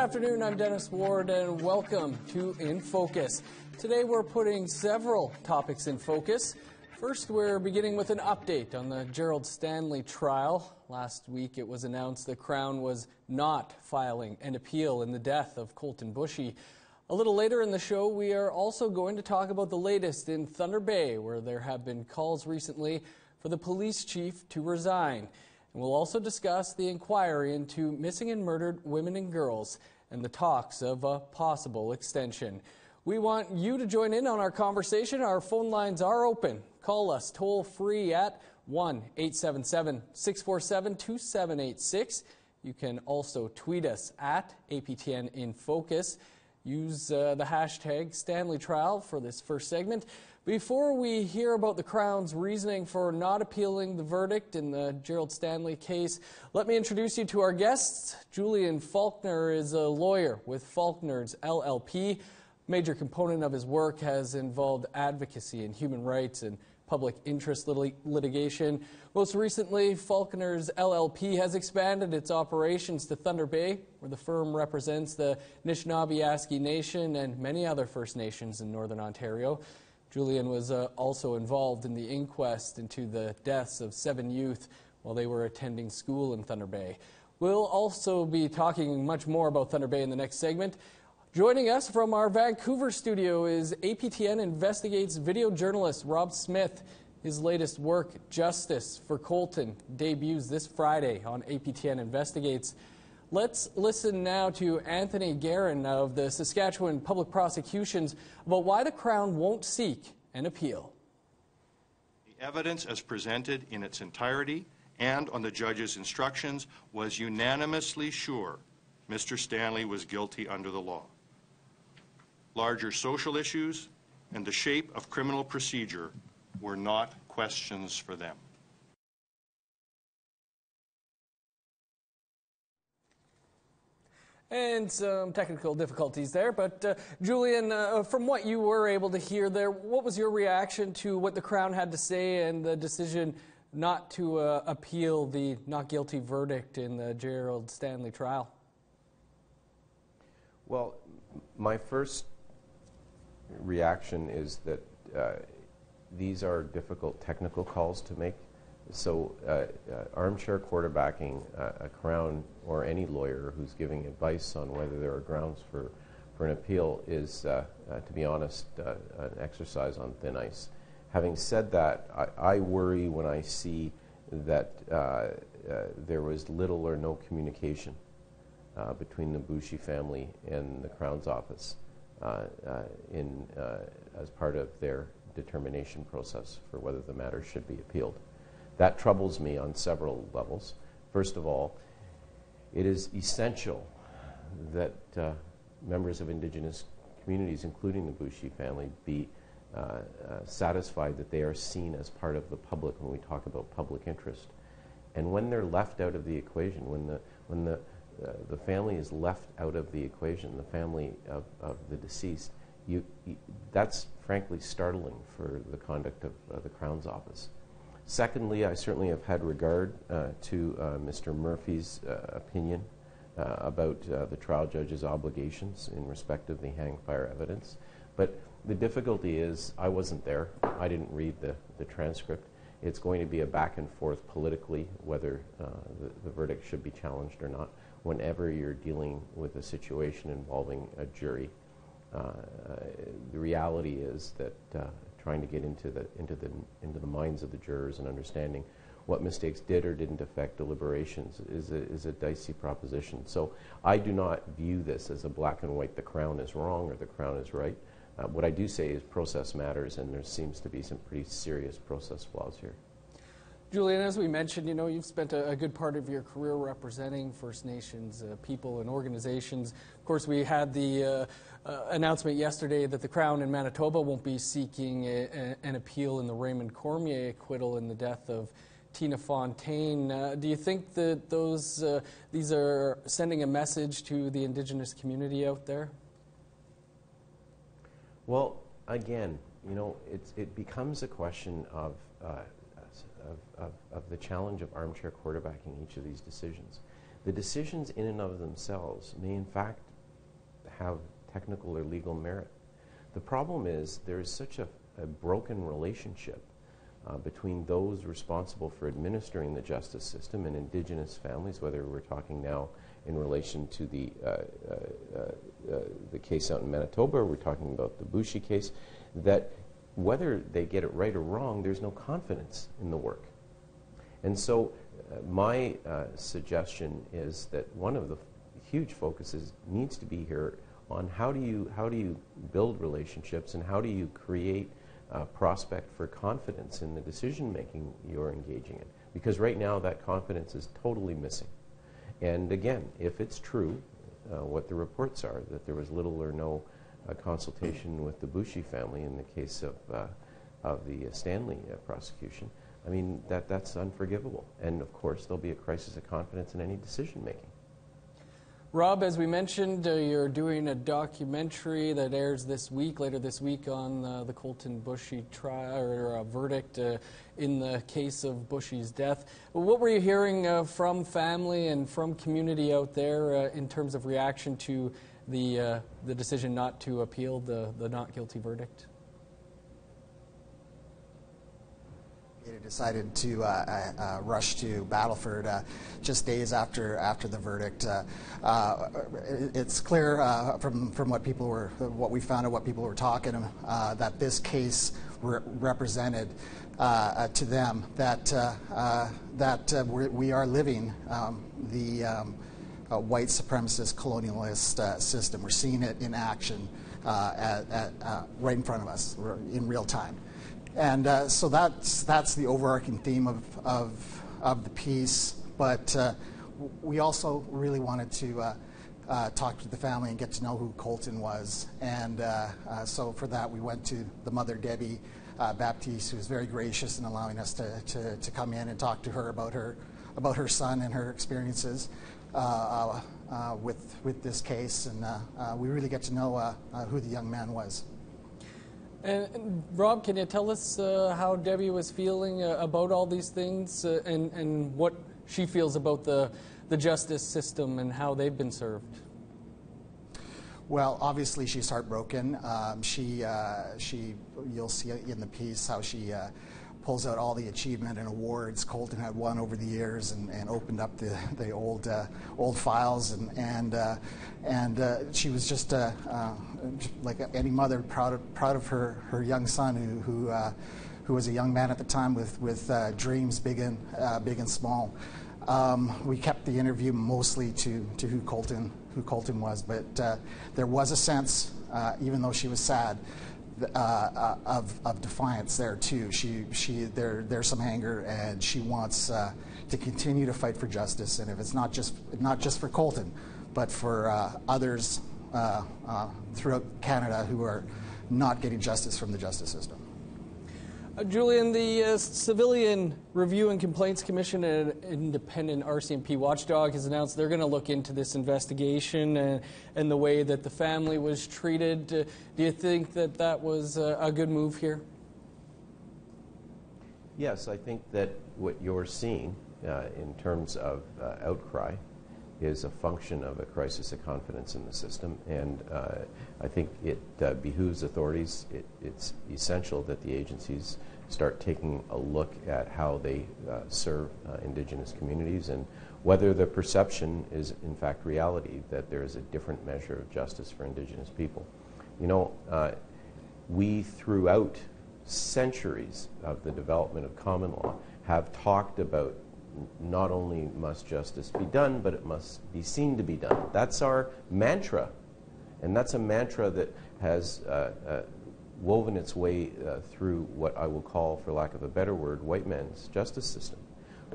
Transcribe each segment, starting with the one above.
afternoon, I'm Dennis Ward, and welcome to In Focus. Today we're putting several topics in focus. First, we're beginning with an update on the Gerald Stanley trial. Last week it was announced the Crown was not filing an appeal in the death of Colten Boushie. A little later in the show, we are also going to talk about the latest in Thunder Bay, where there have been calls recently for the police chief to resign. And we'll also discuss the inquiry into missing and murdered women and girls and the talks of a possible extension. We want you to join in on our conversation. Our phone lines are open. Call us toll free at 1-877-647-2786. You can also tweet us at APTN InFocus. Use the hashtag Stanley Trial for this first segment. Before we hear about the Crown's reasoning for not appealing the verdict in the Gerald Stanley case, let me introduce you to our guests. Julian Faulkner is a lawyer with Faulkner's LLP. Major component of his work has involved advocacy in human rights and public interest litigation. Most recently, Faulkner's LLP has expanded its operations to Thunder Bay, where the firm represents the Anishinaabe Nation and many other First Nations in Northern Ontario. Julian was also involved in the inquest into the deaths of 7 youth while they were attending school in Thunder Bay. We'll also be talking much more about Thunder Bay in the next segment. Joining us from our Vancouver studio is APTN Investigates video journalist Rob Smith. His latest work, Justice for Colten, debuts this Friday on APTN Investigates. Let's listen now to Anthony Guerin of the Saskatchewan Public Prosecutions about why the Crown won't seek an appeal. The evidence as presented in its entirety and on the judge's instructions was unanimously sure Mr. Stanley was guilty under the law. Larger social issues and the shape of criminal procedure were not questions for them. And some technical difficulties there, but Julian, from what you were able to hear there, what was your reaction to what the Crown had to say and the decision not to appeal the not guilty verdict in the Gerald Stanley trial? Well, my first reaction is that these are difficult technical calls to make. So armchair quarterbacking a Crown or any lawyer who's giving advice on whether there are grounds for an appeal is, to be honest, an exercise on thin ice. Having said that, I worry when I see that there was little or no communication between the Boushie family and the Crown's office as part of their determination process for whether the matter should be appealed. That troubles me on several levels. First of all, it is essential that members of Indigenous communities, including the Boushie family, be satisfied that they are seen as part of the public when we talk about public interest. And when they're left out of the equation, when the family is left out of the equation, the family of the deceased, that's frankly startling for the conduct of the Crown's office. Secondly, I certainly have had regard to Mr. Murphy's opinion about the trial judge's obligations in respect of the hang fire evidence. But the difficulty is I wasn't there. I didn't read the transcript. It's going to be a back and forth politically whether the verdict should be challenged or not whenever you're dealing with a situation involving a jury. The reality is that trying to get into the minds of the jurors and understanding what mistakes did or didn't affect deliberations is a dicey proposition. So I do not view this as a black and white, the Crown is wrong or the Crown is right. What I do say is process matters, and there seems to be some pretty serious process flaws here. Julian, as we mentioned, you've spent a good part of your career representing First Nations people and organizations. Of course, we had the announcement yesterday that the Crown in Manitoba won't be seeking an appeal in the Raymond Cormier acquittal in the death of Tina Fontaine. Do you think that these are sending a message to the Indigenous community out there? Well, again, it becomes a question of the challenge of armchair quarterbacking each of these decisions. The decisions in and of themselves may in fact have technical or legal merit. The problem is there is such a broken relationship between those responsible for administering the justice system and Indigenous families, whether we're talking now in relation to the case out in Manitoba, or we're talking about the Boushie case, that whether they get it right or wrong, there's no confidence in the work. And so my suggestion is that one of the huge focuses needs to be here on how do you build relationships, and how do you create prospect for confidence in the decision making you're engaging in, because right now that confidence is totally missing. And again, if it's true what the reports are, that there was little or no consultation with the Boushie family in the case of the Stanley prosecution, I mean, that's unforgivable. And of course there'll be a crisis of confidence in any decision making. Rob, as we mentioned, you're doing a documentary that airs later this week, on the Colten Boushie trial, or verdict in the case of Boushie's death. What were you hearing from family and from community out there in terms of reaction to the decision not to appeal the not guilty verdict? Decided to rush to Battleford just days after the verdict. It's clear from what we found out, what people were talking, that this case represented to them that we are living the white supremacist colonialist system. We're seeing it in action right in front of us in real time. And so that's the overarching theme of the piece. But we also really wanted to talk to the family and get to know who Colten was. And so for that, we went to the mother, Debbie Baptiste, who was very gracious in allowing us to come in and talk to her about her son and her experiences with this case. And we really get to know who the young man was. And Rob, can you tell us how Debbie was feeling about all these things, and what she feels about the justice system and how they've been served? Well, obviously she's heartbroken. You'll see in the piece how she pulls out all the achievement and awards Colten had won over the years, and opened up the old files, and she was just like any mother, proud of her young son who was a young man at the time with dreams big and small. We kept the interview mostly to who Colten was, but there was a sense, even though she was sad, of defiance there too. There's some anger, and she wants to continue to fight for justice. And if it's not just for Colten, but for others throughout Canada who are not getting justice from the justice system. Julian, the Civilian Review and Complaints Commission, an independent RCMP watchdog, has announced they're going to look into this investigation and the way that the family was treated. Do you think that was a good move here? Yes, I think that what you're seeing in terms of outcry is a function of a crisis of confidence in the system, and I think it behooves authorities. It's essential that the agencies start taking a look at how they serve Indigenous communities, and whether the perception is in fact reality, that there is a different measure of justice for Indigenous people. You know, we throughout centuries of the development of common law have talked about not only must justice be done, but it must be seen to be done. That's our mantra, and that's a mantra that has woven its way through what I will call, for lack of a better word, white man's justice system.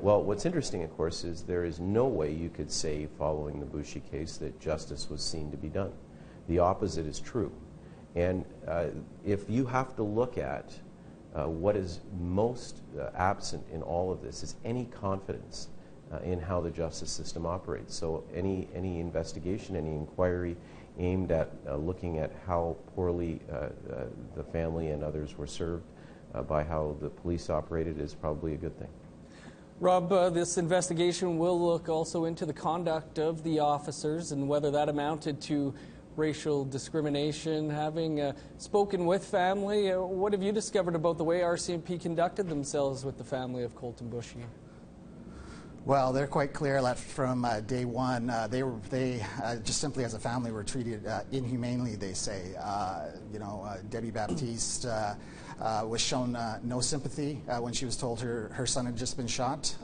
Well, what's interesting, of course, is there is no way you could say, following the Boushie case, that justice was seen to be done. The opposite is true. And if you have to look at what is most absent in all of this is any confidence in how the justice system operates. So any investigation, any inquiry aimed at looking at how poorly the family and others were served by how the police operated is probably a good thing. Rob, this investigation will look also into the conduct of the officers and whether that amounted to racial discrimination. Having spoken with family, what have you discovered about the way RCMP conducted themselves with the family of Colten Boushie? Well, they're quite clear that from day one, they just simply as a family were treated inhumanely, they say. Debbie Baptiste was shown no sympathy when she was told her son had just been shot.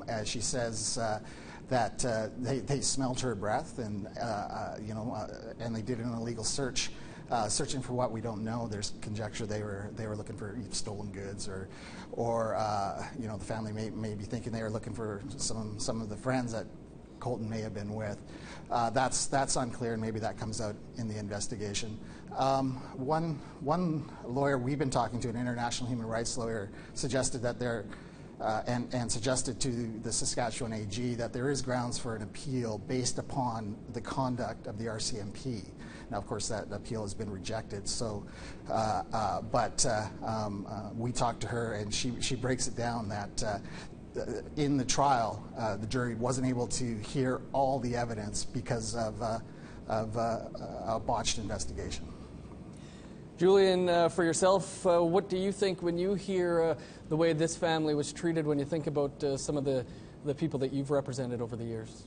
As she says that they smelled her breath and they did an illegal search. Searching for what we don't know. There's conjecture they were looking for stolen goods, or the family may be thinking they were looking for some of the friends that Colten may have been with. That's unclear, and maybe that comes out in the investigation. One lawyer we've been talking to, an international human rights lawyer, suggested that and suggested to the Saskatchewan AG that there is grounds for an appeal based upon the conduct of the RCMP. Now, of course, that appeal has been rejected. So, we talked to her, and she breaks it down that in the trial, the jury wasn't able to hear all the evidence because of a botched investigation. Julian, for yourself, what do you think when you hear the way this family was treated, when you think about some of the people that you've represented over the years?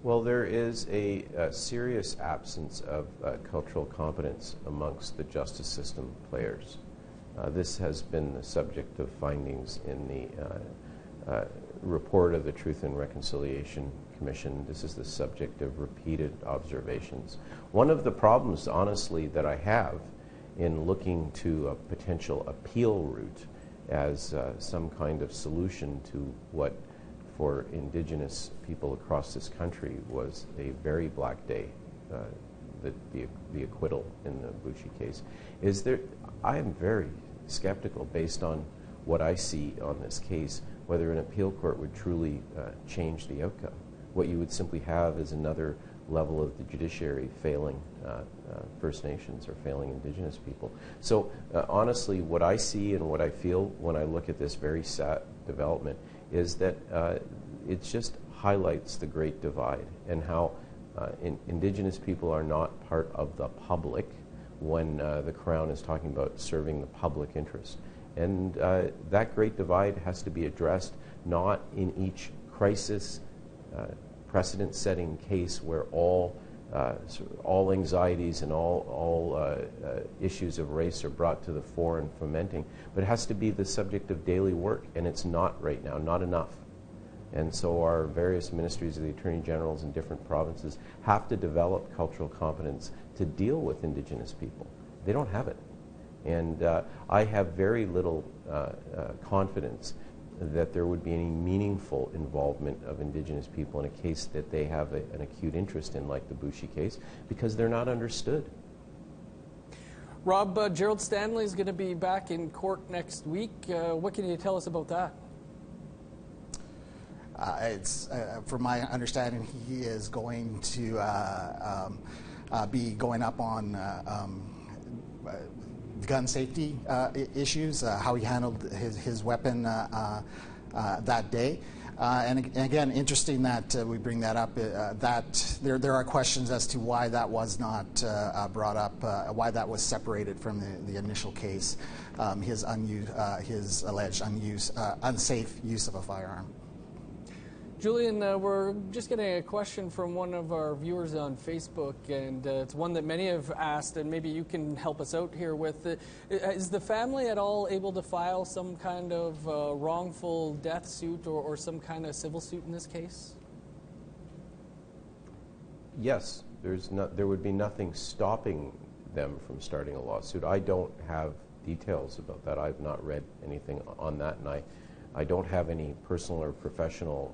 Well, there is a serious absence of cultural competence amongst the justice system players. This has been the subject of findings in the report of the Truth and Reconciliation Commission. This is the subject of repeated observations. One of the problems, honestly, that I have in looking to a potential appeal route as some kind of solution to what for Indigenous people across this country was a very black day, the acquittal in the Boushie case, I am very skeptical based on what I see on this case, whether an appeal court would truly change the outcome. What you would simply have is another level of the judiciary failing First Nations or failing Indigenous people. So honestly, what I see and what I feel when I look at this very sad development is that it just highlights the great divide and how Indigenous people are not part of the public when the Crown is talking about serving the public interest. And that great divide has to be addressed not in each crisis, precedent-setting case where all anxieties and all issues of race are brought to the fore and fomenting, but it has to be the subject of daily work, and it's not right now, not enough. And so our various ministries of the Attorney Generals in different provinces have to develop cultural competence to deal with Indigenous people. They don't have it. And I have very little confidence that there would be any meaningful involvement of Indigenous people in a case that they have an acute interest in, like the Boushie case, because they're not understood. Rob, Gerald Stanley is going to be back in court next week. What can you tell us about that? From my understanding, he is going to be going up on gun safety issues, how he handled his weapon that day. And again, interesting that we bring that up, that there are questions as to why that was not brought up, why that was separated from the initial case, his alleged unsafe use of a firearm. Julian, we're just getting a question from one of our viewers on Facebook, and it's one that many have asked, and maybe you can help us out here with it. Is the family at all able to file some kind of wrongful death suit or some kind of civil suit in this case? Yes, there would be nothing stopping them from starting a lawsuit. I don't have details about that. I've not read anything on that, and I don't have any personal or professional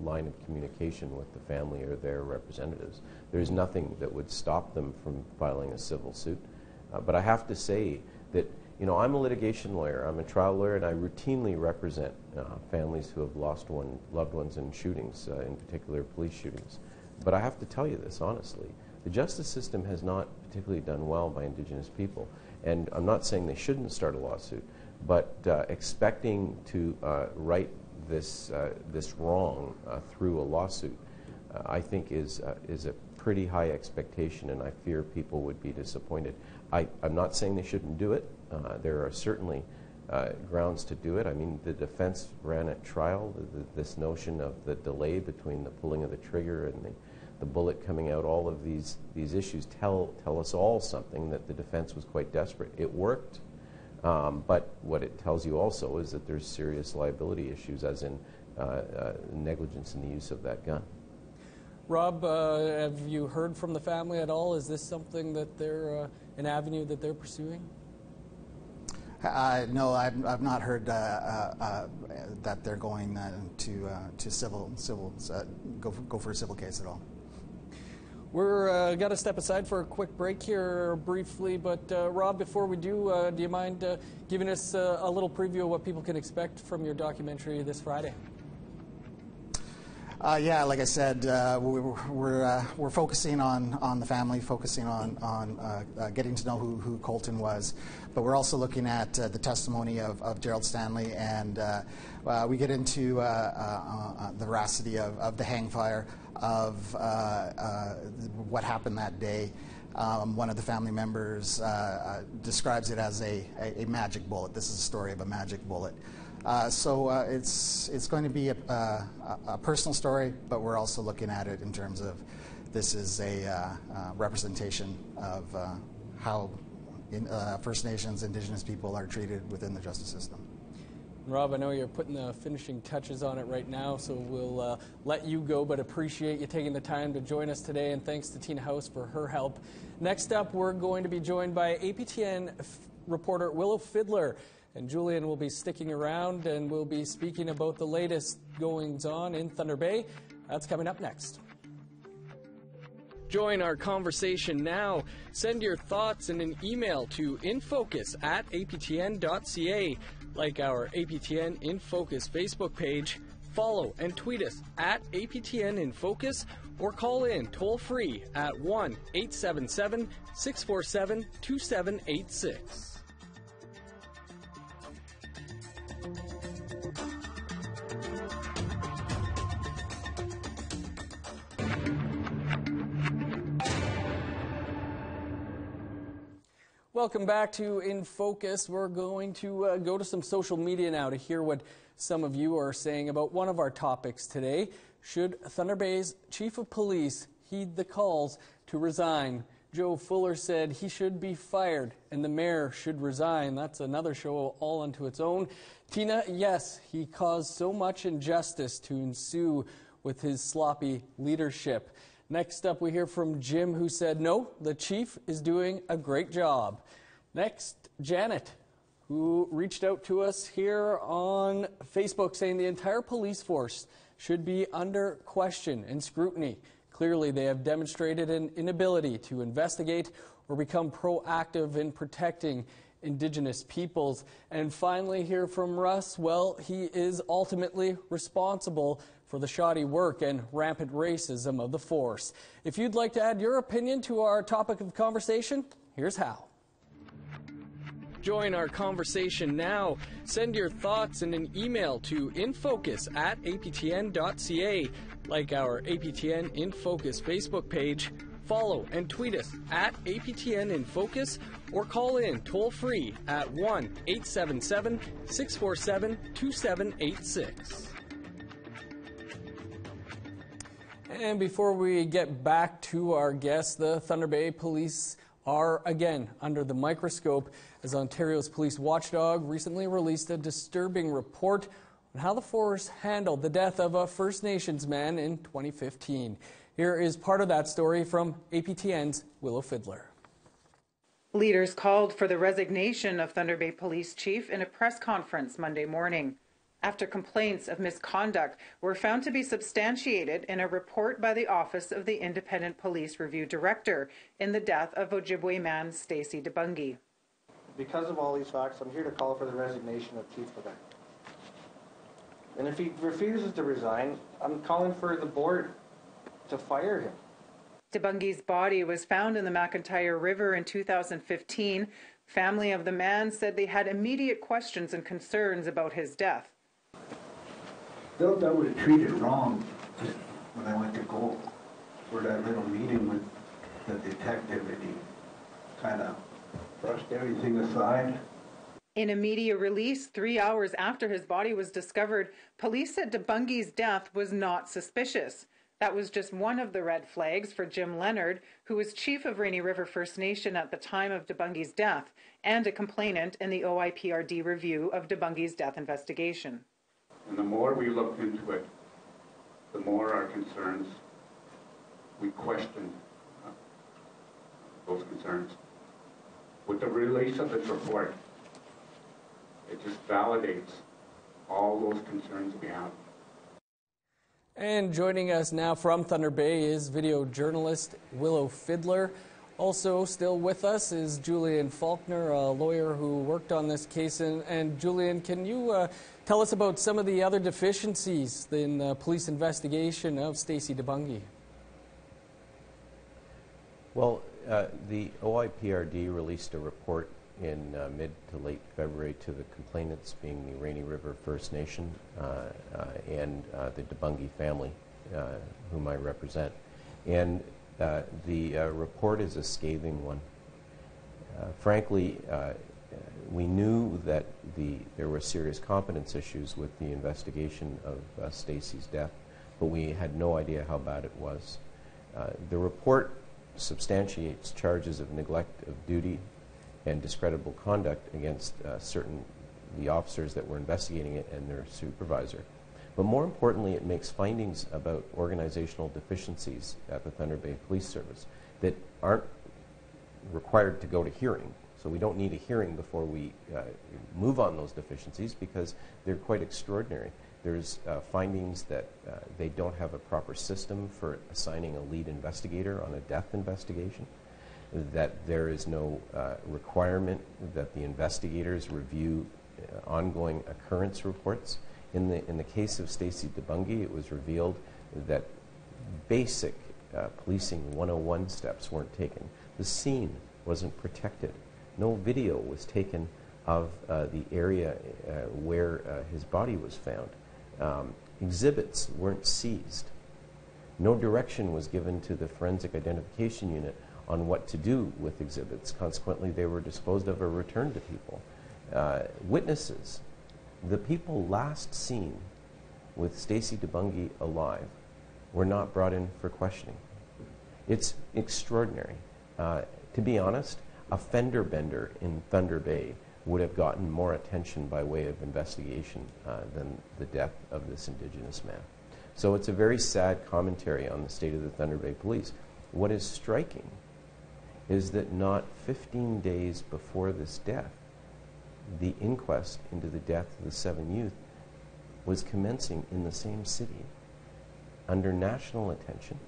line of communication with the family or their representatives. There's nothing that would stop them from filing a civil suit. But I have to say that, I'm a litigation lawyer, I'm a trial lawyer, and I routinely represent families who have lost loved ones in shootings, in particular police shootings. But I have to tell you this honestly. The justice system has not particularly done well by Indigenous people. And I'm not saying they shouldn't start a lawsuit, but expecting to right this wrong through a lawsuit, I think is a pretty high expectation, and I fear people would be disappointed. I'm not saying they shouldn't do it. There are certainly grounds to do it. I mean, the defense ran at trial this notion of the delay between the pulling of the trigger and the bullet coming out. All of these issues tell us all something, that the defense was quite desperate. It worked, but what it tells you also is that there's serious liability issues, as in negligence in the use of that gun. Rob, have you heard from the family at all? Is this something that they're an avenue that they're pursuing? No, I've not heard that they're going to civil go for a civil case at all. We're got to step aside for a quick break here briefly, but Rob, before we do you mind giving us a little preview of what people can expect from your documentary this Friday? Yeah, like I said, we're focusing on the family, focusing on getting to know who Colten was, but we're also looking at the testimony of Gerald Stanley, and we get into the veracity of the hang fire, of what happened that day. One of the family members describes it as a magic bullet. This is a story of a magic bullet. So it's going to be a personal story, but we're also looking at it in terms of this is a representation of how First Nations, Indigenous people are treated within the justice system. Rob, I know you're putting the finishing touches on it right now, so we'll let you go, but appreciate you taking the time to join us today, and thanks to Tina House for her help. Next up, we're going to be joined by APTN reporter Willow Fiddler. And Julian will be sticking around, and we'll be speaking about the latest goings-on in Thunder Bay. That's coming up next. Join our conversation now. Send your thoughts in an email to infocus@aptn.ca. Like our APTN InFocus Facebook page. Follow and tweet us @APTN InFocus, or call in toll-free at 1-877-647-2786. Welcome back to In Focus. We're going to go to some social media now to hear what some of you are saying about one of our topics today. Should Thunder Bay's Chief of Police heed the calls to resign? Joe Fuller said he should be fired and the mayor should resign. That's another show all unto its own. Tina, yes, he caused so much injustice to ensue with his sloppy leadership. Next up, we hear from Jim, who said, no, the chief is doing a great job. Next, Janet, who reached out to us here on Facebook saying the entire police force should be under question and scrutiny. Clearly, they have demonstrated an inability to investigate or become proactive in protecting Indigenous peoples. And finally, hear from Russ, well, he is ultimately responsible for the shoddy work and rampant racism of the force. If you'd like to add your opinion to our topic of conversation, here's how. Join our conversation now. Send your thoughts in an email to infocus@aptn.ca. Like our APTN InFocus Facebook page. Follow and tweet us @APTN InFocus, or call in toll-free at 1-877-647-2786. And before we get back to our guests, the Thunder Bay Police are again under the microscope as Ontario's police watchdog recently released a disturbing report on how the force handled the death of a First Nations man in 2015. Here is part of that story from APTN's Willow Fiddler. Leaders called for the resignation of Thunder Bay Police Chief in a press conference Monday morning, after complaints of misconduct were found to be substantiated in a report by the Office of the Independent Police Review Director in the death of Ojibwe man Stacey DeBungie. Because of all these facts, I'm here to call for the resignation of Chief Quebec. And if he refuses to resign, I'm calling for the board to fire him. DeBungie's body was found in the McIntyre River in 2015. Family of the man said they had immediate questions and concerns about his death. Felt I was treated wrong when I went to go. for that little meeting with the detective, and he kind of brushed everything aside. In a media release 3 hours after his body was discovered, police said DeBungie's death was not suspicious. That was just one of the red flags for Jim Leonard, who was chief of Rainy River First Nation at the time of DeBungie's death and a complainant in the OIPRD review of DeBungie's death investigation. And the more we looked into it, the more our concerns, we questioned those concerns. With the release of this report, it just validates all those concerns we have. And joining us now from Thunder Bay is video journalist Willow Fiddler. Also still with us is Julian Faulkner, a lawyer who worked on this case. And Julian, can you tell us about some of the other deficiencies in the police investigation of Stacey DeBungie? Well, the OIPRD released a report in mid to late February to the complainants, being the Rainy River First Nation and the DeBungie family, whom I represent. And the report is a scathing one. Frankly, we knew that there were serious competence issues with the investigation of Stacey's death, but we had no idea how bad it was. The report substantiates charges of neglect of duty and discreditable conduct against the officers that were investigating it and their supervisor. But more importantly, it makes findings about organizational deficiencies at the Thunder Bay Police Service that aren't required to go to hearing. So we don't need a hearing before we move on those deficiencies, because they're quite extraordinary. There's findings that they don't have a proper system for assigning a lead investigator on a death investigation, that there is no requirement that the investigators review ongoing occurrence reports. In the case of Stacey DeBungie, it was revealed that basic policing 101 steps weren't taken. The scene wasn't protected. No video was taken of the area where his body was found. Exhibits weren't seized. No direction was given to the forensic identification unit on what to do with exhibits. Consequently, they were disposed of or returned to people. Witnesses, the people last seen with Stacey DeBungie alive, were not brought in for questioning. It's extraordinary. To be honest, a fender bender in Thunder Bay would have gotten more attention by way of investigation than the death of this Indigenous man. So it's a very sad commentary on the state of the Thunder Bay Police. What is striking is that not 15 days before this death, the inquest into the death of the 7 youth was commencing in the same city under national attention.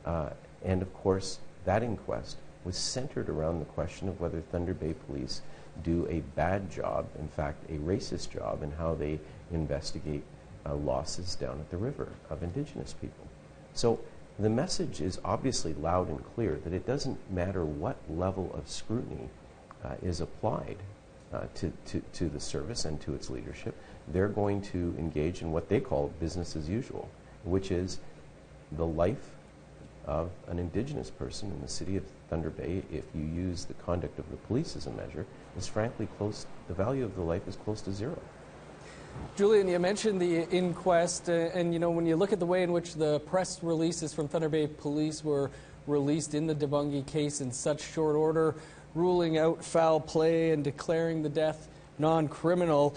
And of course, that inquest was centered around the question of whether Thunder Bay Police do a bad job, in fact, a racist job, in how they investigate losses down at the river of Indigenous people. So the message is obviously loud and clear that it doesn't matter what level of scrutiny is applied to the service and to its leadership. They're going to engage in what they call business as usual, which is the life of an Indigenous person in the city of Thunder Bay, if you use the conduct of the police as a measure, is frankly close, the value of the life is close to zero. Julian, you mentioned the inquest, and you know, when you look at the way in which the press releases from Thunder Bay Police were released in the DeBungie case in such short order, ruling out foul play and declaring the death non-criminal,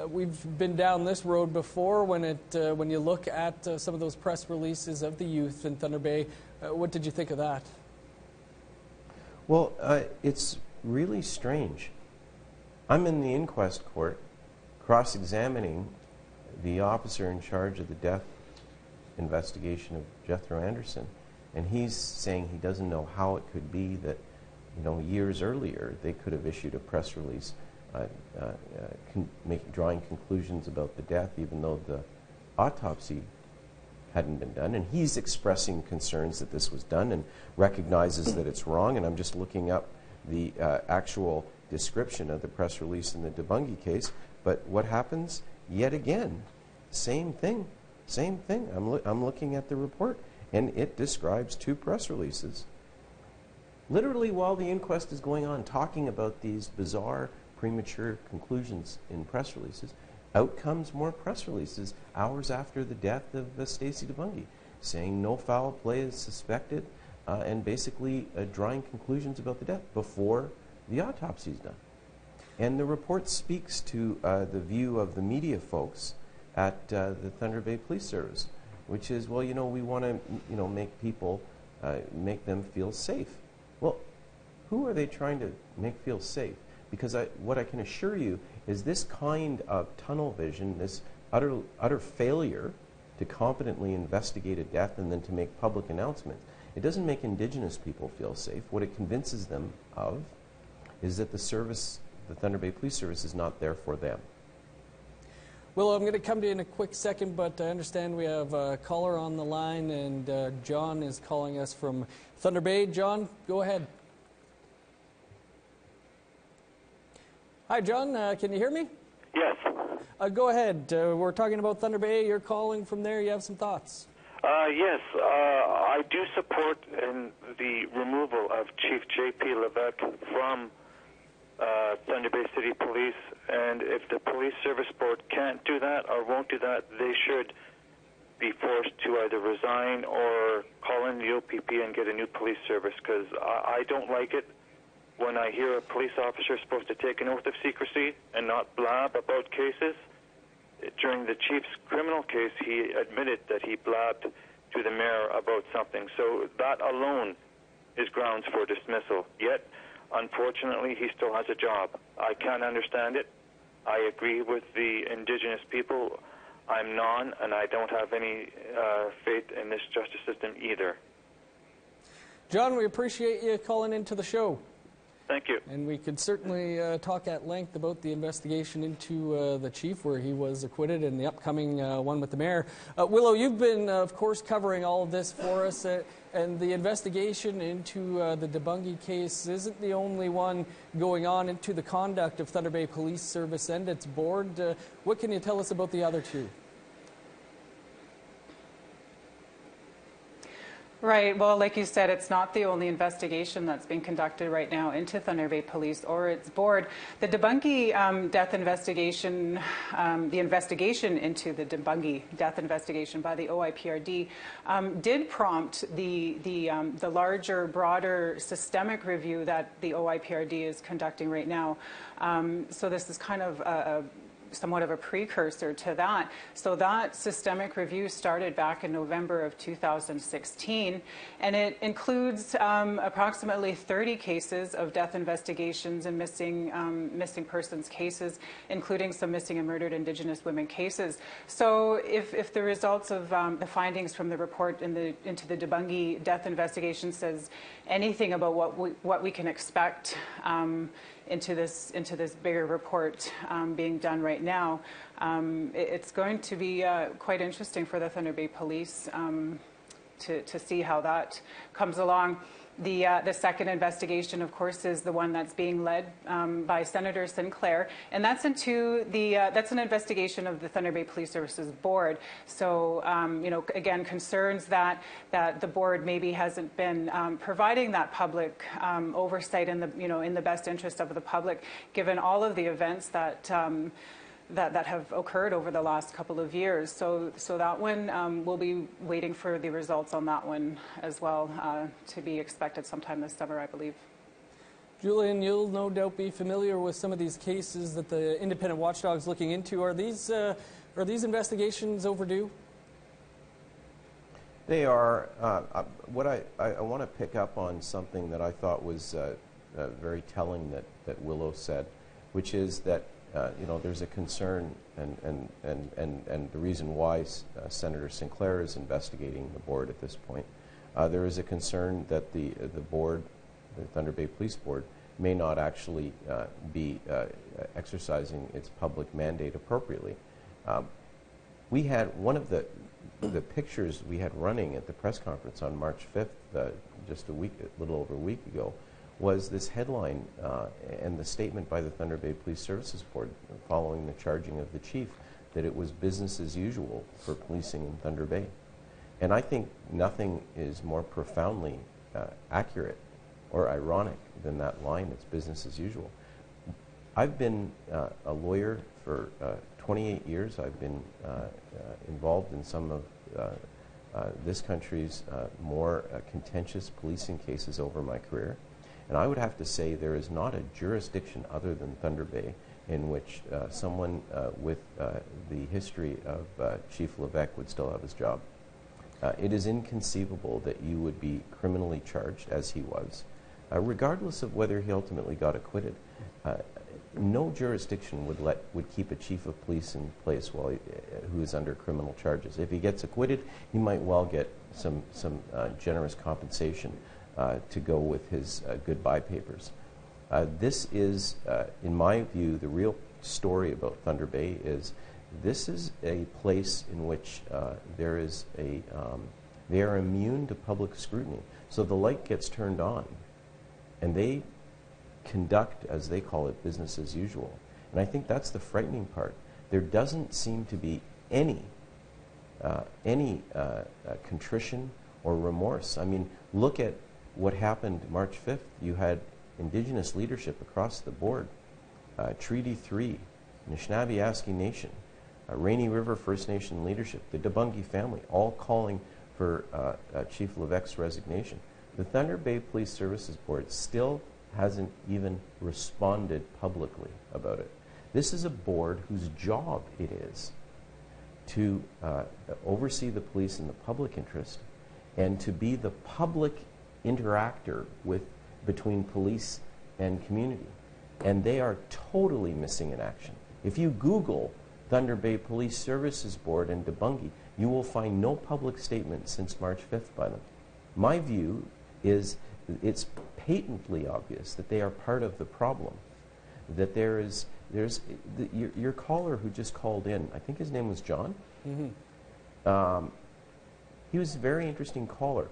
we've been down this road before when you look at some of those press releases of the youth in Thunder Bay. What did you think of that? Well, it's really strange. I'm in the inquest court cross-examining the officer in charge of the death investigation of Jethro Anderson, and he's saying he doesn't know how it could be that, you know, years earlier they could have issued a press release drawing conclusions about the death, even though the autopsy hadn't been done. And he's expressing concerns that this was done and recognizes that it's wrong. And I'm just looking up the actual description of the press release in the DeBungie case. But what happens? Yet again, same thing. I'm looking at the report, And it describes 2 press releases, literally while the inquest is going on, talking about these bizarre, premature conclusions in press releases. Out comes more press releases hours after the death of Stacey DeBungy, saying no foul play is suspected, and basically drawing conclusions about the death before the autopsy is done. And the report speaks to the view of the media folks at the Thunder Bay Police Service, which is, well, we want to, make people, make them feel safe. Well, who are they trying to make feel safe? Because what I can assure you is this kind of tunnel vision, this utter failure to competently investigate a death and then to make public announcements, it doesn't make Indigenous people feel safe. What it convinces them of is that the Thunder Bay Police Service, is not there for them. Well, I'm going to come to you in a quick second, but I understand we have a caller on the line, and John is calling us from Thunder Bay. John, go ahead. Hi, John. Can you hear me? Yes. Go ahead. We're talking about Thunder Bay. You're calling from there. You have some thoughts? Yes. I do support the removal of Chief J.P. Levesque from Thunder Bay City Police, and if the Police Service Board can't do that or won't do that, they should be forced to either resign or call in the OPP and get a new police service, because I don't like it when I hear a police officer is supposed to take an oath of secrecy and not blab about cases. During the chief's criminal case, he admitted that he blabbed to the mayor about something, so that alone is grounds for dismissal. Yet, unfortunately, he still has a job. I can't understand it. I agree with the Indigenous people. I'm non, and I don't have any faith in this justice system either. John, we appreciate you calling into the show. Thank you. And we could certainly talk at length about the investigation into the chief, where he was acquitted, and the upcoming one with the mayor. Willow, you've been, of course, covering all of this for us, and the investigation into the DeBungy case isn't the only one going on into the conduct of Thunder Bay Police Service and its board. What can you tell us about the other 2? Right. Well, like you said, it's not the only investigation that's being conducted right now into Thunder Bay Police or its board. The DeBungy death investigation, the investigation into the DeBungy death investigation by the OIPRD did prompt the larger, broader systemic review that the OIPRD is conducting right now. So this is kind of somewhat of a precursor to that. So that systemic review started back in November of 2016, and it includes approximately 30 cases of death investigations and missing persons cases, including some missing and murdered Indigenous women cases. So if the results of the findings from the report into the DeBungy death investigation says anything about what we can expect into this bigger report being done right now, it's going to be quite interesting for the Thunder Bay Police to see how that comes along. The second investigation, of course, is the one that's being led by Senator Sinclair, and that's into that's an investigation of the Thunder Bay Police Services Board. So, again, concerns that the board maybe hasn't been providing that public oversight in the best interest of the public, given all of the events that have occurred over the last couple of years. So that one, we'll be waiting for the results on that one as well, to be expected sometime this summer, I believe. Julian, you'll no doubt be familiar with some of these cases that the independent watchdog's looking into. Are these investigations overdue? They are. What I want to pick up on something that I thought was very telling that Willow said, which is that there's a concern, and the reason why Senator Sinclair is investigating the board at this point, there is a concern that the board, the Thunder Bay Police Board, may not actually be exercising its public mandate appropriately. We had one of the pictures we had running at the press conference on March 5th, just a little over a week ago, was this headline and the statement by the Thunder Bay Police Services Board following the charging of the chief that it was business as usual for policing in Thunder Bay. And I think nothing is more profoundly accurate or ironic than that line. It's business as usual. I've been a lawyer for 28 years. I've been involved in some of this country's more contentious policing cases over my career. And I would have to say there is not a jurisdiction other than Thunder Bay in which someone with the history of Chief Levesque would still have his job. It is inconceivable that you would be criminally charged, as he was, regardless of whether he ultimately got acquitted. No jurisdiction would keep a chief of police in place while who is under criminal charges. If he gets acquitted, he might well get some generous compensation to go with his goodbye papers. This is, in my view, the real story about Thunder Bay is this is a place in which there is they are immune to public scrutiny. So the light gets turned on, and they conduct, as they call it, business as usual. And I think that's the frightening part. There doesn't seem to be any contrition or remorse. I mean, look at what happened March 5th. You had Indigenous leadership across the board, Treaty 3, Anishinaabe Nation, Rainy River First Nation leadership, the Debungy family, all calling for Chief Levesque's resignation. The Thunder Bay Police Services Board still hasn't even responded publicly about it. This is a board whose job it is to oversee the police in the public interest and to be the public interactor between police and community. And they are totally missing in action. If you Google Thunder Bay Police Services Board and Debungy, you will find no public statement since March 5th by them. My view is it's patently obvious that they are part of the problem, that there's your caller who just called in, I think his name was John. Mm-hmm. He was a very interesting caller.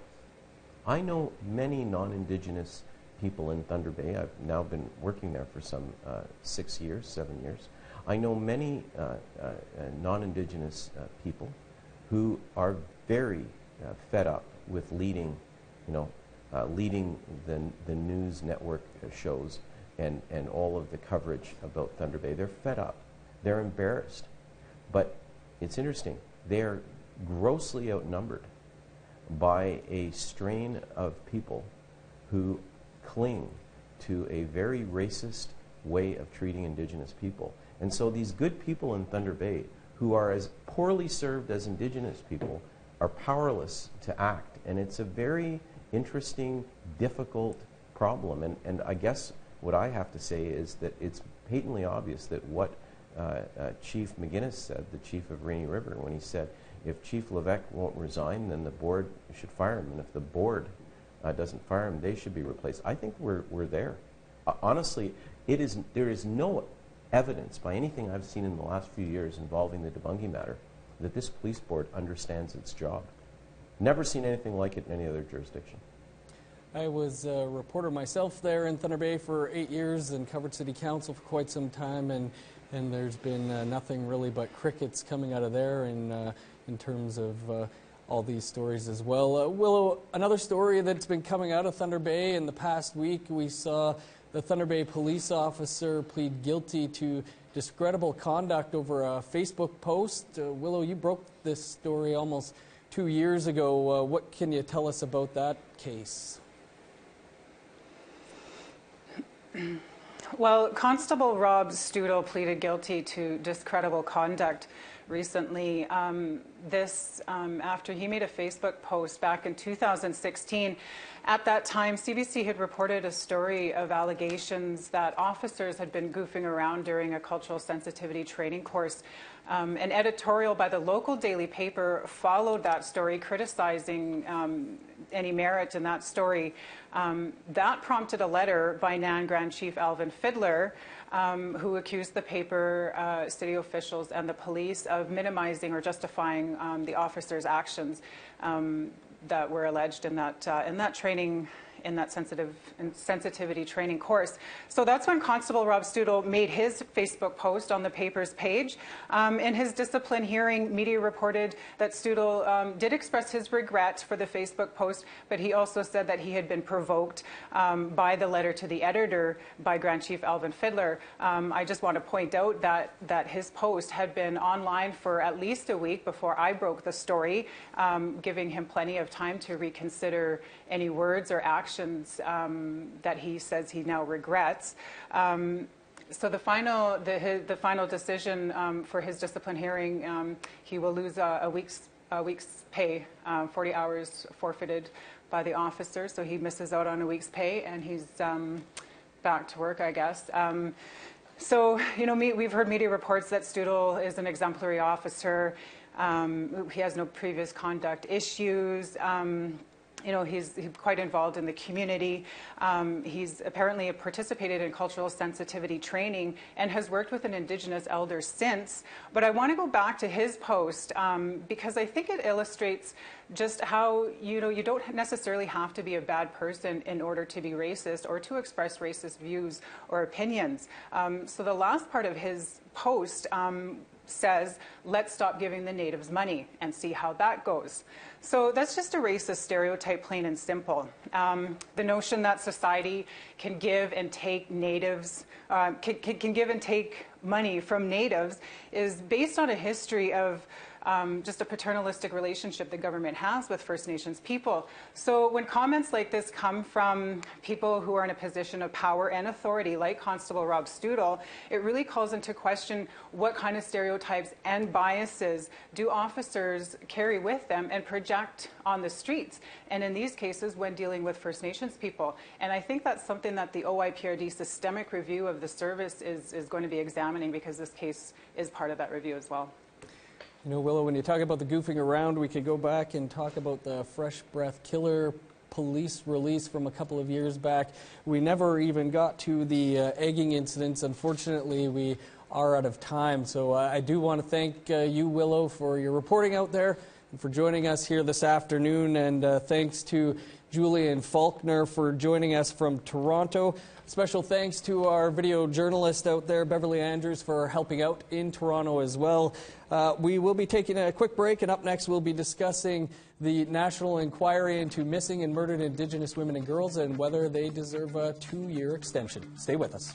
I know many non-Indigenous people in Thunder Bay. I've now been working there for some 7 years. I know many non-Indigenous people who are very fed up with leading the news network shows and all of the coverage about Thunder Bay. They're fed up. They're embarrassed. But it's interesting. They're grossly outnumbered by a strain of people who cling to a very racist way of treating Indigenous people. And so these good people in Thunder Bay, who are as poorly served as Indigenous people, are powerless to act. And it's a very interesting, difficult problem. And I guess what I have to say is that it's patently obvious that what Chief McGuinness said, the chief of Rainy River, when he said, if Chief Levesque won't resign, then the board should fire him. And if the board doesn't fire him, they should be replaced. I think we're there. Honestly, there is no evidence by anything I've seen in the last few years involving the Debungy matter that this police board understands its job. Never seen anything like it in any other jurisdiction. I was a reporter myself there in Thunder Bay for 8 years and covered city council for quite some time, and there's been nothing really but crickets coming out of there in terms of all these stories as well. Willow, another story that's been coming out of Thunder Bay in the past week, we saw the Thunder Bay police officer plead guilty to discreditable conduct over a Facebook post. Willow, you broke this story almost 2 years ago. What can you tell us about that case? Well, Constable Rob Studel pleaded guilty to discreditable conduct recently. After he made a Facebook post back in 2016. At that time, CBC had reported a story of allegations that officers had been goofing around during a cultural sensitivity training course. An editorial by the local daily paper followed that story, criticizing any merit in that story. That prompted a letter by NAN Grand Chief Alvin Fiddler, who accused the paper, city officials, and the police of minimizing or justifying the officers' actions that were alleged in that training in that sensitivity training course. So that's when Constable Rob Stoodle made his Facebook post on the paper's page. In his discipline hearing, media reported that Stoodle did express his regret for the Facebook post, but he also said that he had been provoked by the letter to the editor by Grand Chief Alvin Fiddler. I just want to point out that his post had been online for at least a week before I broke the story, giving him plenty of time to reconsider any words or actions that he says he now regrets. So the final decision for his discipline hearing, he will lose a week's pay, 40 hours forfeited by the officer, so he misses out on a week's pay, and he's back to work, I guess. So, you know, we've heard media reports that Stoodle is an exemplary officer. He has no previous conduct issues. You know, he's quite involved in the community. He's apparently participated in cultural sensitivity training and has worked with an Indigenous elder since. But I want to go back to his post because I think it illustrates just how, you know, you don't necessarily have to be a bad person in order to be racist or to express racist views or opinions. So the last part of his post says, let's stop giving the natives money and see how that goes. So that's just a racist stereotype, plain and simple. The notion that society can give and take natives, can give and take money from natives is based on a history of just a paternalistic relationship the government has with First Nations people. So when comments like this come from people who are in a position of power and authority, like Constable Rob Stoodle, it really calls into question what kind of stereotypes and biases do officers carry with them and project on the streets, and in these cases when dealing with First Nations people. And I think that's something that the OIPRD systemic review of the service is going to be examining, because this case is part of that review as well. You know, Willow, when you talk about the goofing around, we could go back and talk about the Fresh Breath Killer police release from a couple of years back. We never even got to the egging incidents. Unfortunately, we are out of time. So I do want to thank you, Willow, for your reporting out there and for joining us here this afternoon. And thanks to Julian Faulkner for joining us from Toronto. Special thanks to our video journalist out there, Beverly Andrews, for helping out in Toronto as well. We will be taking a quick break, and up next we'll be discussing the national inquiry into missing and murdered Indigenous women and girls and whether they deserve a 2-year extension. Stay with us.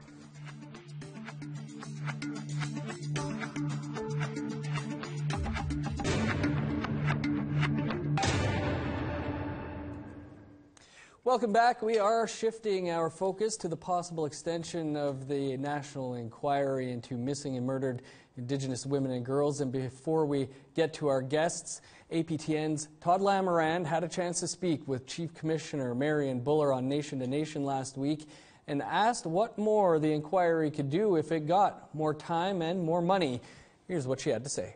Welcome back. We are shifting our focus to the possible extension of the national inquiry into missing and murdered Indigenous women and girls. And before we get to our guests, APTN's Todd Lamarand had a chance to speak with Chief Commissioner Marion Buller on Nation to Nation last week and asked what more the inquiry could do if it got more time and more money. Here's what she had to say.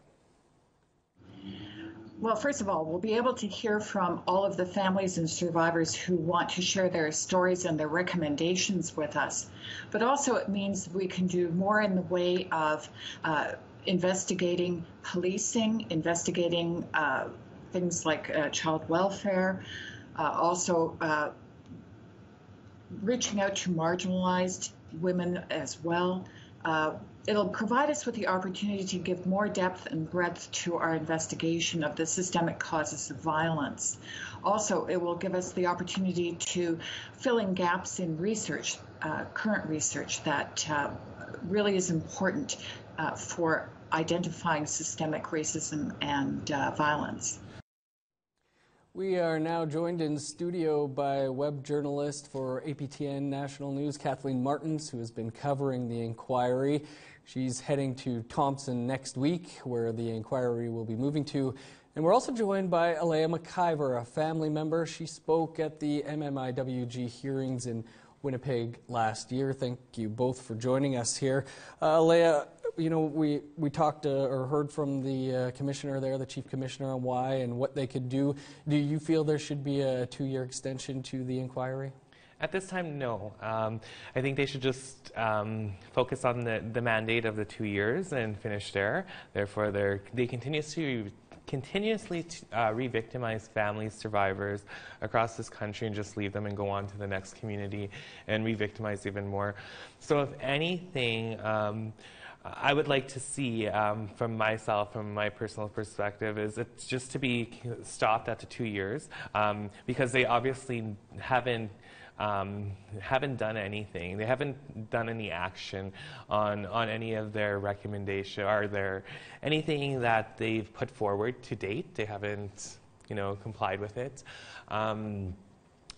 Well, first of all, we'll be able to hear from all of the families and survivors who want to share their stories and their recommendations with us. But also it means we can do more in the way of investigating policing, investigating things like child welfare, also reaching out to marginalized women as well. It'll provide us with the opportunity to give more depth and breadth to our investigation of the systemic causes of violence. Also, it will give us the opportunity to fill in gaps in research, current research that really is important for identifying systemic racism and violence. We are now joined in studio by web journalist for APTN National News, Kathleen Martins, who has been covering the inquiry. She's heading to Thompson next week, where the inquiry will be moving to. And we're also joined by Elaine McIver, a family member. She spoke at the MMIWG hearings in Winnipeg last year. Thank you both for joining us here. Elaine, you know, we talked or heard from the commissioner there, the chief commissioner, on why and what they could do. Do you feel there should be a 2-year extension to the inquiry? At this time, no. I think they should just focus on the mandate of the 2 years and finish there. Therefore, they continue to continuously re-victimize families, survivors across this country and just leave them and go on to the next community and re-victimize even more. So if anything, I would like to see from myself, from my personal perspective, is it's just to be stopped at the 2 years because they obviously haven't done anything. They haven't done any action on any of their recommendation or anything that they've put forward to date. They haven't, complied with it.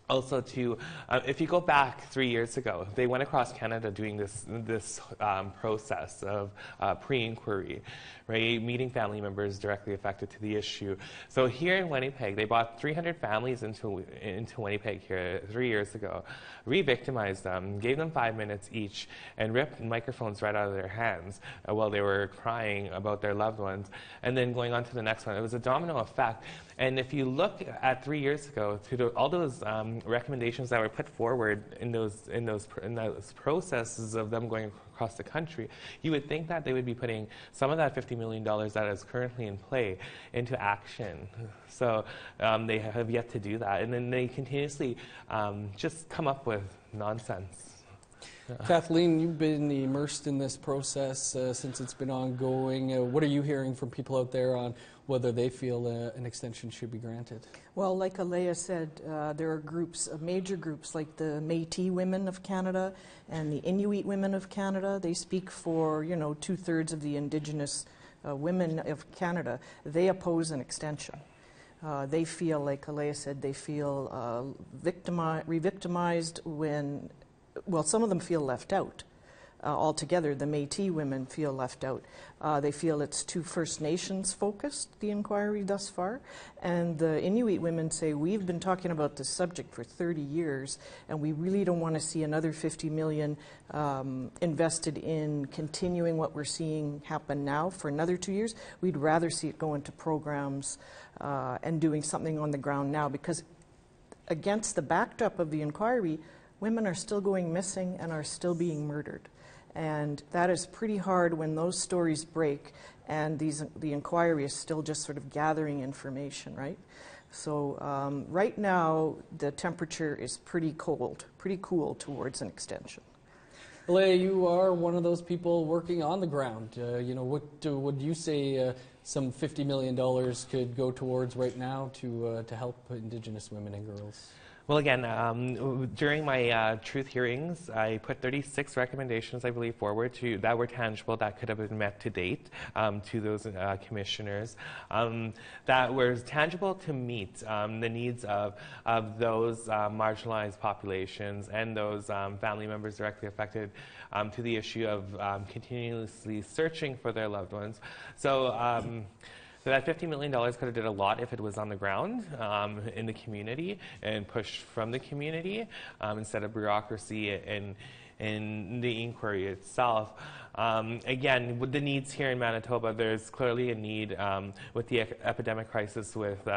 Also, if you go back 3 years ago, they went across Canada doing this process of pre-inquiry, right? Meeting family members directly affected to the issue. So here in Winnipeg, they brought 300 families into Winnipeg here 3 years ago, re-victimized them, gave them 5 minutes each, and ripped microphones right out of their hands while they were crying about their loved ones, and then going on to the next one. It was a domino effect. And if you look at 3 years ago, all those recommendations that were put forward in those processes of them going across the country, you would think that they would be putting some of that $50 million that is currently in play into action. So they have yet to do that. And then they continuously just come up with nonsense. Kathleen, you've been immersed in this process since it's been ongoing. What are you hearing from people out there on whether they feel an extension should be granted? Well, like Alea said, there are groups, major groups like the Métis Women of Canada and the Inuit Women of Canada. They speak for, 2/3 of the Indigenous women of Canada. They oppose an extension. They feel, like Alea said, they feel re-victimized when, well, some of them feel left out. Altogether, the Métis women feel left out. They feel it's too First Nations focused, the inquiry thus far. And the Inuit women say, we've been talking about this subject for 30 years, and we really don't want to see another $50 million invested in continuing what we're seeing happen now for another 2 years. We'd rather see it go into programs and doing something on the ground now, because against the backdrop of the inquiry, women are still going missing and are still being murdered. And that is pretty hard when those stories break and the inquiry is still just sort of gathering information, right? So right now, the temperature is pretty cool towards an extension. Elaine, you are one of those people working on the ground. What would you say some $50 million could go towards right now to help Indigenous women and girls? Well, again, during my truth hearings, I put 36 recommendations, I believe, forward that were tangible, that could have been met to date to those commissioners, that were tangible to meet the needs of those marginalized populations and those family members directly affected to the issue of continuously searching for their loved ones. So that $50 million could have did a lot if it was on the ground in the community and pushed from the community instead of bureaucracy in the inquiry itself. Again, with the needs here in Manitoba, there's clearly a need with the epidemic crisis with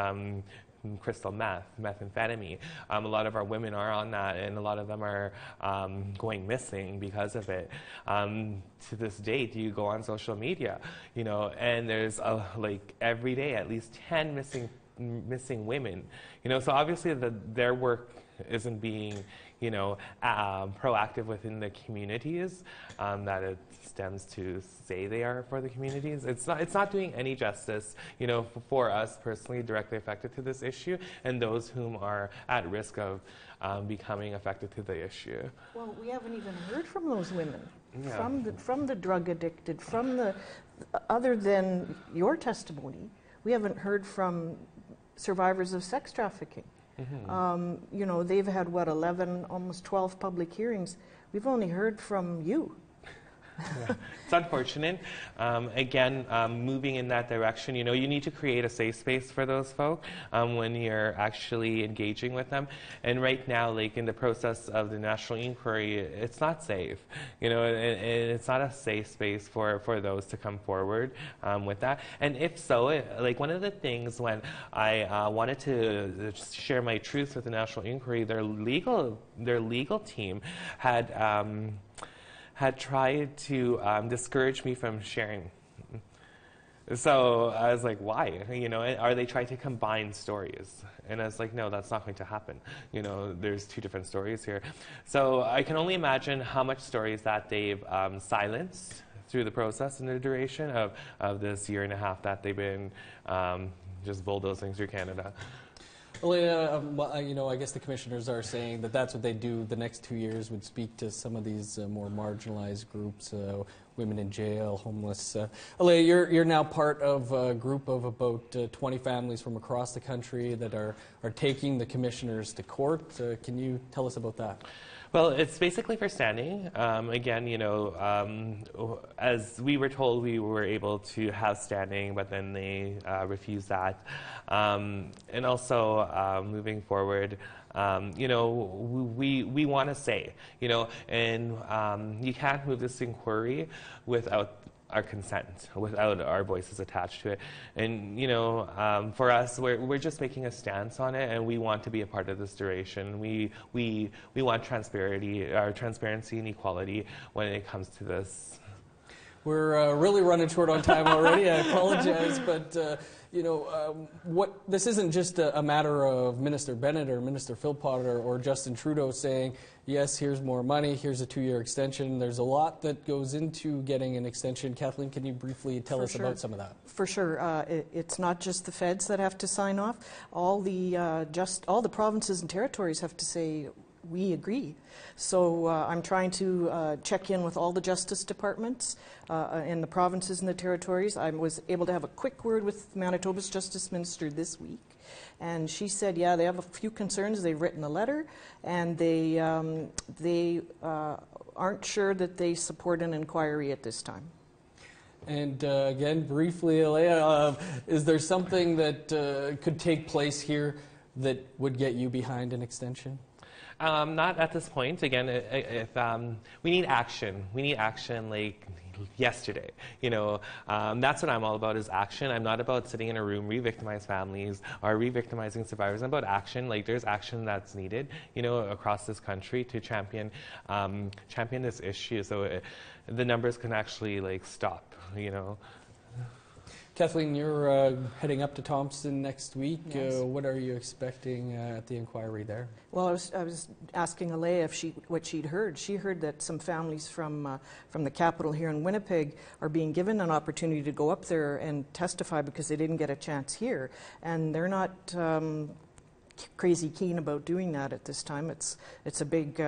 crystal methamphetamine. A lot of our women are on that, and a lot of them are going missing because of it. To this date, you go on social media, and there's like every day at least 10 missing women. So obviously their work isn't being proactive within the communities that it stems to say they are for the communities. It's not doing any justice, for us personally directly affected to this issue and those whom are at risk of becoming affected to the issue. Well, we haven't even heard from those women, yeah. from the drug addicted, other than your testimony, we haven't heard from survivors of sex trafficking. Mm-hmm. They've had, 11, almost 12 public hearings. We've only heard from you. Yeah. It's unfortunate. Again, moving in that direction, you need to create a safe space for those folk when you're actually engaging with them. And right now, like in the process of the national inquiry, it's not safe. And it's not a safe space for those to come forward with that. And if so, one of the things when I wanted to share my truth with the national inquiry, their legal team had tried to discourage me from sharing. So I was like, why? You know, are they trying to combine stories? And I was like, no, that's not going to happen. You know, there's two different stories here. So I can only imagine how much stories that they've silenced through the process and the duration of this year and a half that they've been just bulldozing through Canada. Elaine, you know, I guess the commissioners are saying that that's what they do. The next 2 years would speak to some of these more marginalized groups, women in jail, homeless. Elaine, you're now part of a group of about 20 families from across the country that are taking the commissioners to court. Can you tell us about that? Well, it's basically for standing. Again, you know, as we were told, we were able to have standing, but then they refused that. And also, moving forward, you know, we want to say, you know, and you can't move this inquiry without our consent, without our voices attached to it. And, you know, for us, we're just making a stance on it, and we want to be a part of this duration. We want transparency and equality when it comes to this. We're really running short on time already. I apologize, but you know, this isn't just a matter of Minister Bennett or Minister Philpott or Justin Trudeau saying, yes, here's more money, here's a 2-year extension. There's a lot that goes into getting an extension. Kathleen, can you briefly tell us about some of that? For sure. It's not just the feds that have to sign off. All the provinces and territories have to say, we agree. So I'm trying to check in with all the justice departments in the provinces and the territories. I was able to have a quick word with Manitoba's Justice Minister this week, and she said, yeah, they have a few concerns. They've written a letter, and they aren't sure that they support an inquiry at this time. And again, briefly, Elaine, is there something that could take place here that would get you behind an extension? Not at this point. Again, we need action. We need action like yesterday. You know, that's what I'm all about, is action. I'm not about sitting in a room, re-victimize families or re-victimizing survivors. I'm about action. Like, there's action that's needed, you know, across this country to champion this issue, so the numbers can actually like stop. You know. Kathleen, you're heading up to Thompson next week. Yes. What are you expecting at the inquiry there? Well, I was asking Elaine what she'd heard. She heard that some families from the capital here in Winnipeg are being given an opportunity to go up there and testify because they didn't get a chance here, and they're not crazy keen about doing that at this time. It's a big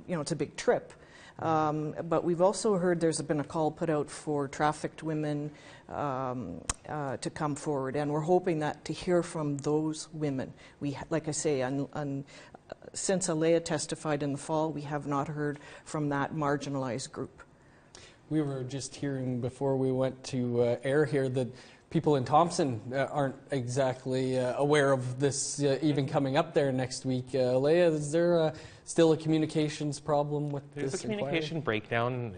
it's a big trip. But we've also heard there's been a call put out for trafficked women to come forward, and we're hoping that to hear from those women. We, like I say, since Alea testified in the fall, we have not heard from that marginalized group. We were just hearing before we went to air here that people in Thompson aren't exactly aware of this even coming up there next week. Leah, is there still a communications problem with this There's a communication breakdown.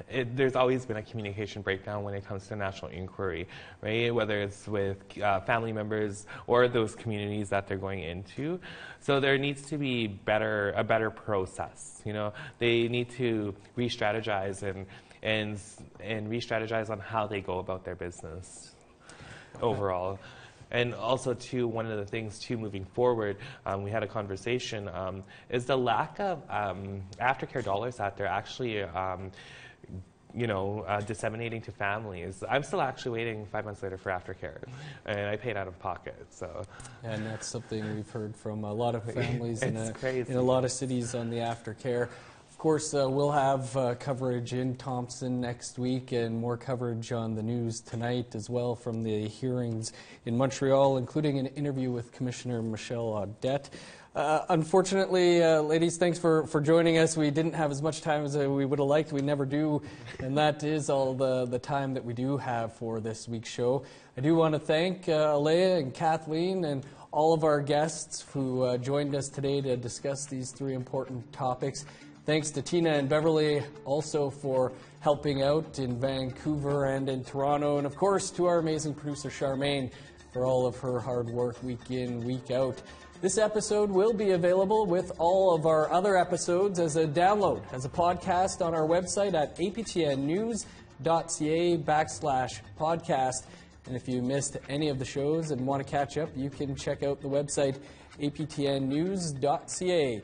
There's always been a communication breakdown when it comes to national inquiry, right? Whether it's with family members or those communities that they're going into. So there needs to be a better process. You know, they need to re-strategize and re-strategize on how they go about their business overall. And also, too, one of the things, too, moving forward, we had a conversation, is the lack of aftercare dollars that they're actually, disseminating to families. I'm still actually waiting 5 months later for aftercare, and I paid out of pocket. So, and that's something we've heard from a lot of families in a lot of cities on the aftercare. Of course, we'll have coverage in Thompson next week and more coverage on the news tonight as well from the hearings in Montreal, including an interview with Commissioner Michelle Audette. Unfortunately, ladies, thanks for joining us. We didn't have as much time as we would have liked. We never do, and that is all the time that we do have for this week's show. I do want to thank Alea and Kathleen and all of our guests who joined us today to discuss these three important topics. Thanks to Tina and Beverly also for helping out in Vancouver and in Toronto. And of course to our amazing producer Charmaine for all of her hard work week in, week out. This episode will be available with all of our other episodes as a download, as a podcast on our website at aptnnews.ca/podcast. And if you missed any of the shows and want to catch up, you can check out the website aptnnews.ca.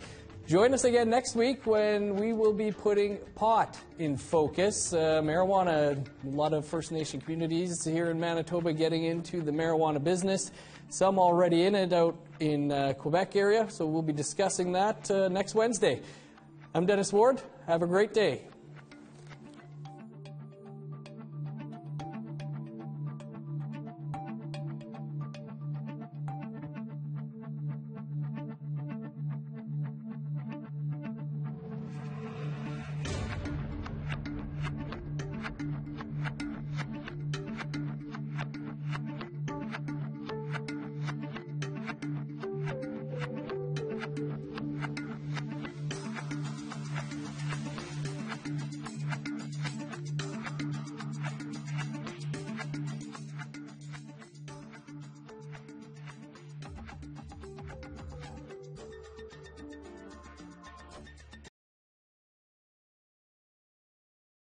Join us again next week when we will be putting pot in focus. Marijuana, a lot of First Nation communities here in Manitoba getting into the marijuana business. Some already in it out in Quebec area, so we'll be discussing that next Wednesday. I'm Dennis Ward. Have a great day.